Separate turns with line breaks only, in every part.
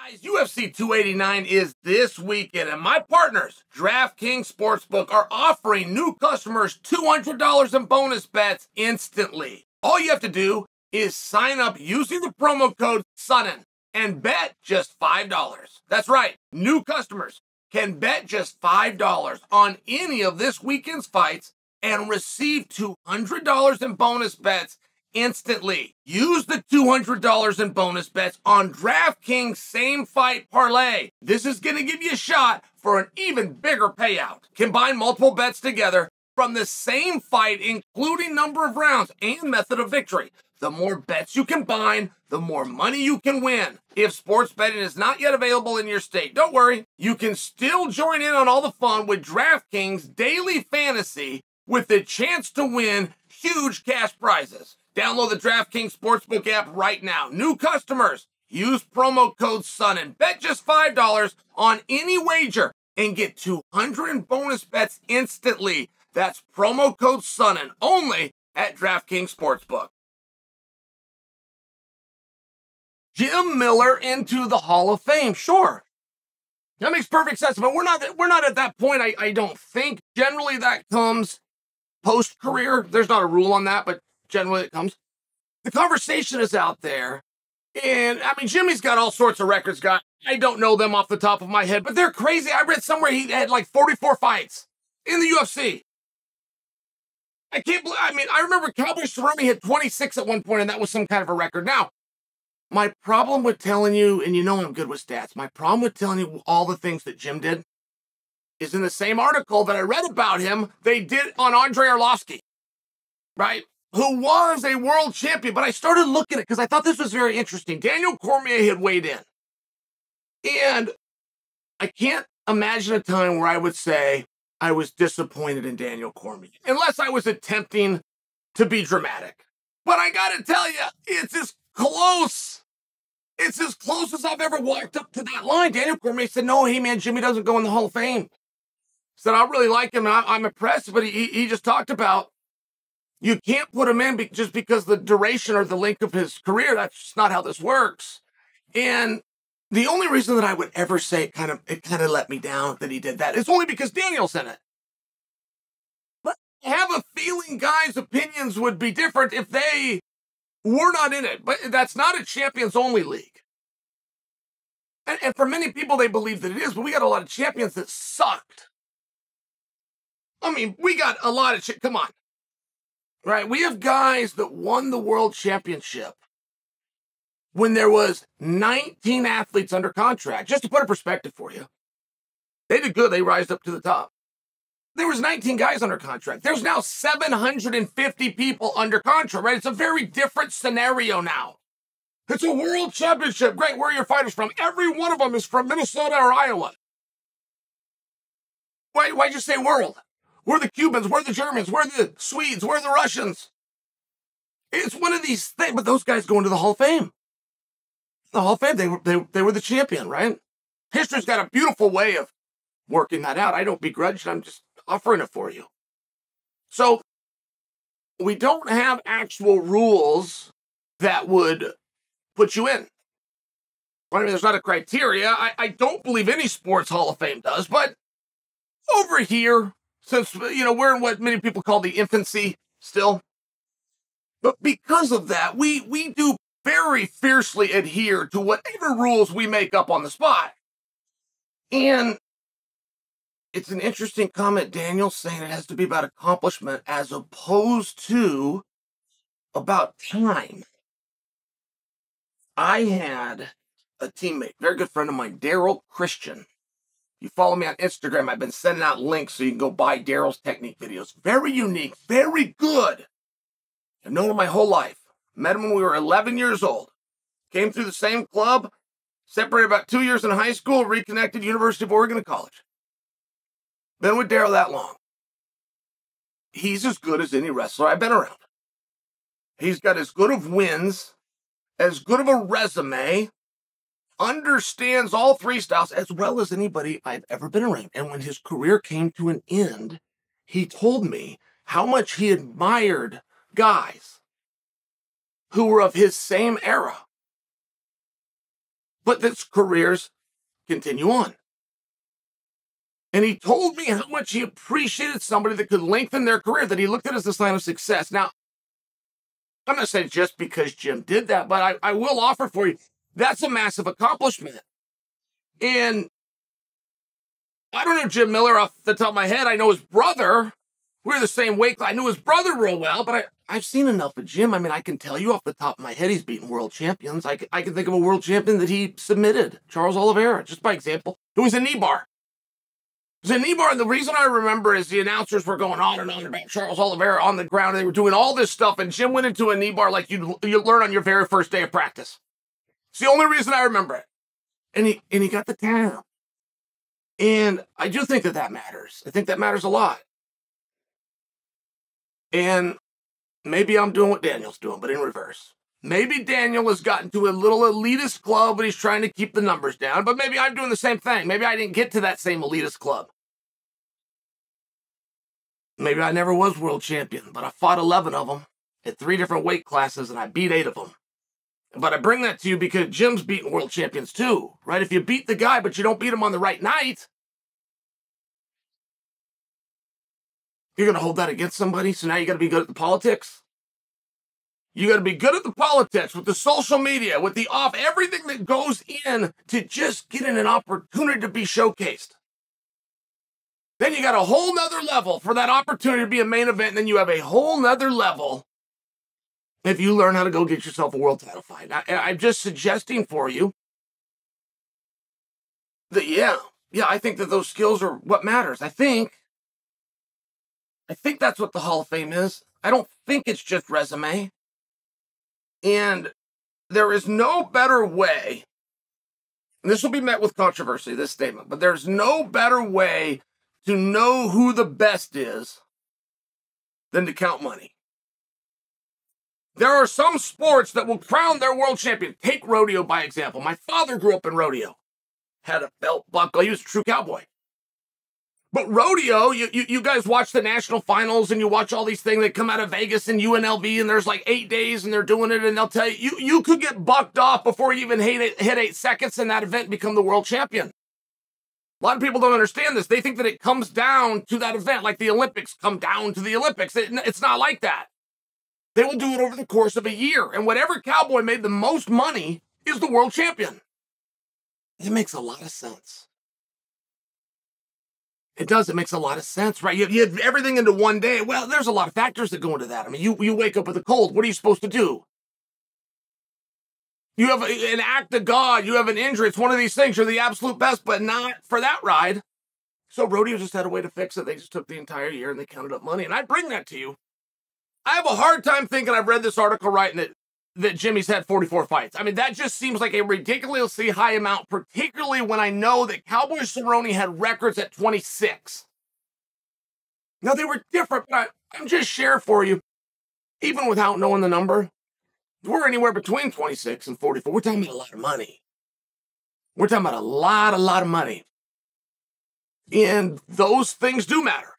Guys, UFC 289 is this weekend, and my partners, DraftKings Sportsbook, are offering new customers $200 in bonus bets instantly. All you have to do is sign up using the promo code Sonnen and bet just $5. That's right, new customers can bet just $5 on any of this weekend's fights and receive $200 in bonus bets instantly. Use the $200 in bonus bets on DraftKings Same Fight Parlay. This is going to give you a shot for an even bigger payout. Combine multiple bets together from the same fight, including number of rounds and method of victory. The more bets you combine, the more money you can win. If sports betting is not yet available in your state, don't worry. You can still join in on all the fun with DraftKings Daily Fantasy with the chance to win huge cash prizes. Download the DraftKings Sportsbook app right now. New customers, use promo code Sonnen. Bet just $5 on any wager and get 200 in bonus bets instantly. That's promo code Sonnen only at DraftKings Sportsbook. Jim Miller into the Hall of Fame. Sure. That makes perfect sense, but we're not at that point, I don't think. Generally, that comes post-career. There's not a rule on that, but generally it comes. The conversation is out there. And, I mean, Jimmy's got all sorts of records. I don't know them off the top of my head, but they're crazy. I read somewhere he had like 44 fights in the UFC. I can't believe, I remember Cowboy Cerrone had 26 at one point, and that was some kind of a record. Now, my problem with telling you, and you know I'm good with stats, my problem with telling you all the things that Jim did is in the same article that I read about him, they did on Andrei Arlovski, right? Who was a world champion. But I started looking at it because I thought this was very interesting. Daniel Cormier had weighed in. And I can't imagine a time where I would say I was disappointed in Daniel Cormier, unless I was attempting to be dramatic. But I got to tell you, it's as close. It's as close as I've ever walked up to that line. Daniel Cormier said, no, hey, man, Jimmy doesn't go in the Hall of Fame. Said, I really like him, and I'm impressed, but he just talked about you can't put him in just because the duration or the length of his career. That's just not how this works. And the only reason that I would ever say it kind of let me down that he did that is only because Daniel's in it. But I have a feeling guys' opinions would be different if they were not in it. But that's not a champions-only league. And for many people, they believe that it is, but we got a lot of champions that sucked. I mean, we got a lot of shit. Come on. Right? We have guys that won the world championship when there was 19 athletes under contract. Just to put a perspective for you. They did good. They rised up to the top. There was 19 guys under contract. There's now 750 people under contract, right? It's a very different scenario now. It's a world championship. Great. Where are your fighters from? Every one of them is from Minnesota or Iowa. Why'd you say world? We're the Cubans, we're the Germans, we're the Swedes, we're the Russians. It's one of these things, but those guys go into the Hall of Fame. The Hall of Fame, they were the champion, right? History's got a beautiful way of working that out. I don't begrudge it, I'm just offering it for you. So, we don't have actual rules that would put you in. I mean, there's not a criteria. I don't believe any sports Hall of Fame does, but over here, since, we're in what many people call the infancy still. But because of that, we do very fiercely adhere to whatever rules we make up on the spot. And it's an interesting comment, Daniel, saying it has to be about accomplishment as opposed to about time. I had a teammate, very good friend of mine, Daryl Christian. You follow me on Instagram, I've been sending out links so you can go buy Daryl's technique videos. Very unique, very good. I've known him my whole life. Met him when we were 11 years old. Came through the same club, separated about 2 years in high school, reconnected University of Oregon and college. Been with Daryl that long. He's as good as any wrestler I've been around. He's got as good of wins, as good of a resume, understands all three styles as well as anybody I've ever been around. And when his career came to an end, he told me how much he admired guys who were of his same era. but his careers continue on. And he told me how much he appreciated somebody that could lengthen their career, that he looked at as a sign of success. Now, I'm not saying just because Jim did that, but I will offer for you, that's a massive accomplishment. And I don't know Jim Miller off the top of my head. I know his brother. We're the same weight class. I knew his brother real well, but I've seen enough of Jim. I mean, I can tell you off the top of my head, he's beaten world champions. I can think of a world champion that he submitted, Charles Oliveira, just by example. It was a knee bar. It was a knee bar, and the reason I remember is the announcers were going on and on about Charles Oliveira on the ground, and they were doing all this stuff, and Jim went into a knee bar like you learn on your very first day of practice. It's the only reason I remember it. And he got the tap. And I do think that matters. I think that matters a lot. And maybe I'm doing what Daniel's doing, but in reverse. Maybe Daniel has gotten to a little elitist club, but he's trying to keep the numbers down. But maybe I'm doing the same thing. Maybe I didn't get to that same elitist club. Maybe I never was world champion, but I fought 11 of them at 3 different weight classes, and I beat 8 of them. But I bring that to you because Jim's beating world champions too, right? If you beat the guy, but you don't beat him on the right night, you're going to hold that against somebody. So now you got to be good at the politics. You got to be good at the politics with the social media, with the everything that goes in to just getting an opportunity to be showcased. Then you got a whole nother level for that opportunity to be a main event. And then you have a whole nother level if you learn how to go get yourself a world title fight. I'm just suggesting for you that, yeah, I think that those skills are what matters. I think that's what the Hall of Fame is. I don't think it's just resume. And there is no better way, and this will be met with controversy, this statement, but there's no better way to know who the best is than to count money. There are some sports that will crown their world champion. Take rodeo, by example. My father grew up in rodeo. Had a belt buckle. He was a true cowboy. But rodeo, you guys watch the national finals and you watch all these things that come out of Vegas and UNLV, and there's like 8 days and they're doing it, and they'll tell you could get bucked off before you even hit 8 seconds in that event and become the world champion. A lot of people don't understand this. They think that it comes down to that event, like the Olympics come down to the Olympics. It's not like that. They will do it over the course of a year, and whatever cowboy made the most money is the world champion. It makes a lot of sense. It does. It makes a lot of sense, right? You have everything into one day. Well, there's a lot of factors that go into that. I mean, you wake up with a cold. What are you supposed to do? You have an act of God. You have an injury. It's one of these things. You're the absolute best, but not for that ride. So rodeo just had a way to fix it. They just took the entire year and they counted up money. And I bring that to you. I have a hard time thinking I've read this article right and that Jimmy's had 44 fights. I mean, that just seems like a ridiculously high amount, particularly when I know that Cowboy Cerrone had records at 26. Now, they were different, but I'm just sharing for you, even without knowing the number, we're anywhere between 26 and 44. We're talking about a lot of money. We're talking about a lot of money. And those things do matter.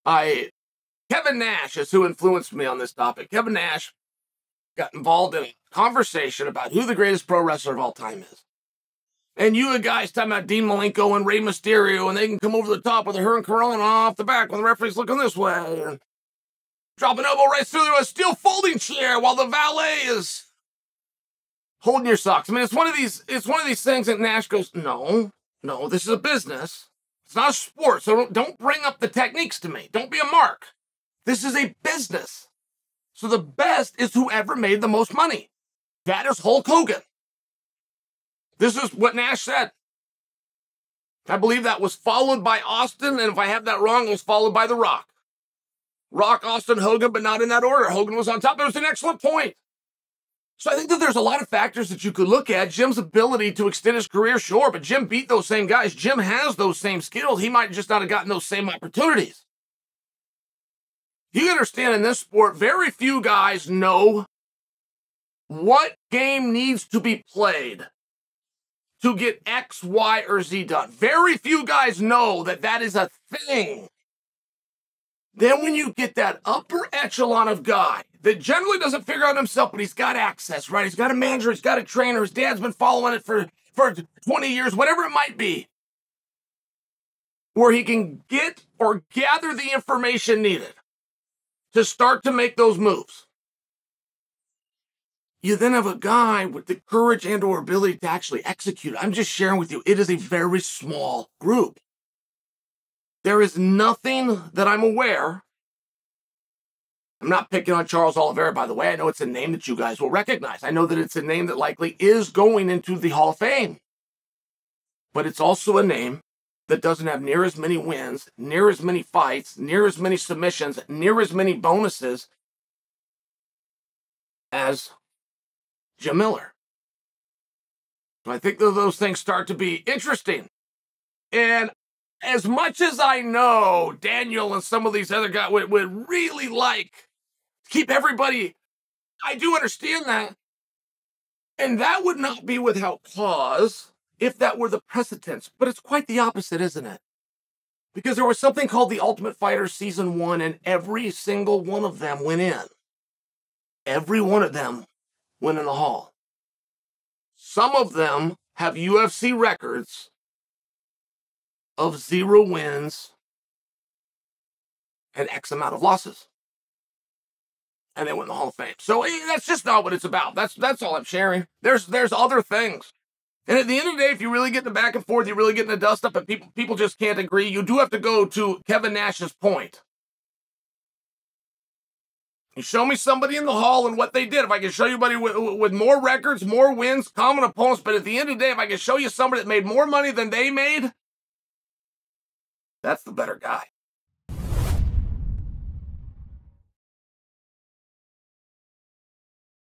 Kevin Nash is who influenced me on this topic. Kevin Nash got involved in a conversation about who the greatest pro wrestler of all time is. And you guys talking about Dean Malenko and Rey Mysterio, and they can come over the top with a Hurricane Corona off the back when the referee's looking this way, and drop an elbow right through a steel folding chair while the valet is holding your socks. I mean, it's one of these things that Nash goes, no, this is a business. It's not a sport, so don't bring up the techniques to me. Don't be a mark. This is a business. So the best is whoever made the most money. That is Hulk Hogan. This is what Nash said. I believe that was followed by Austin, and if I have that wrong, it was followed by The Rock. Rock, Austin, Hogan, but not in that order. Hogan was on top. It was an excellent point. So I think that there's a lot of factors that you could look at. Jim's ability to extend his career, sure, but Jim beat those same guys. Jim has those same skills. He might just not have gotten those same opportunities. You understand, in this sport, very few guys know what game needs to be played to get X, Y, or Z done. Very few guys know that is a thing. Then when you get that upper echelon of guy that generally doesn't figure out himself, but he's got access, right? He's got a manager, he's got a trainer, his dad's been following it for for 20 years, whatever it might be, where he can get or gather the information needed to start to make those moves. You then have a guy with the courage and or ability to actually execute. I'm just sharing with you, it is a very small group. There is nothing that I'm aware. I'm not picking on Charles Oliveira, by the way. I know it's a name that you guys will recognize. I know that it's a name that likely is going into the Hall of Fame. But it's also a name that doesn't have near as many wins, near as many fights, near as many submissions, near as many bonuses as Jim Miller. So I think that those things start to be interesting. And as much as I know Daniel and some of these other guys would really like to keep everybody, I do understand that. And that would not be without cause if that were the precedence. But it's quite the opposite, isn't it? Because there was something called the Ultimate Fighter Season 1, and every single one of them went in. Every one of them went in the Hall. Some of them have UFC records of 0 wins and X amount of losses. And they went in the Hall of Fame. So that's just not what it's about. That's all I'm sharing. There's other things. And at the end of the day, if you really get in the back and forth, you really get in the dust up, and people just can't agree, you do have to go to Kevin Nash's point. You show me somebody in the Hall and what they did. If I can show you somebody with more records, more wins, common opponents, but at the end of the day, if I can show you somebody that made more money than they made, that's the better guy.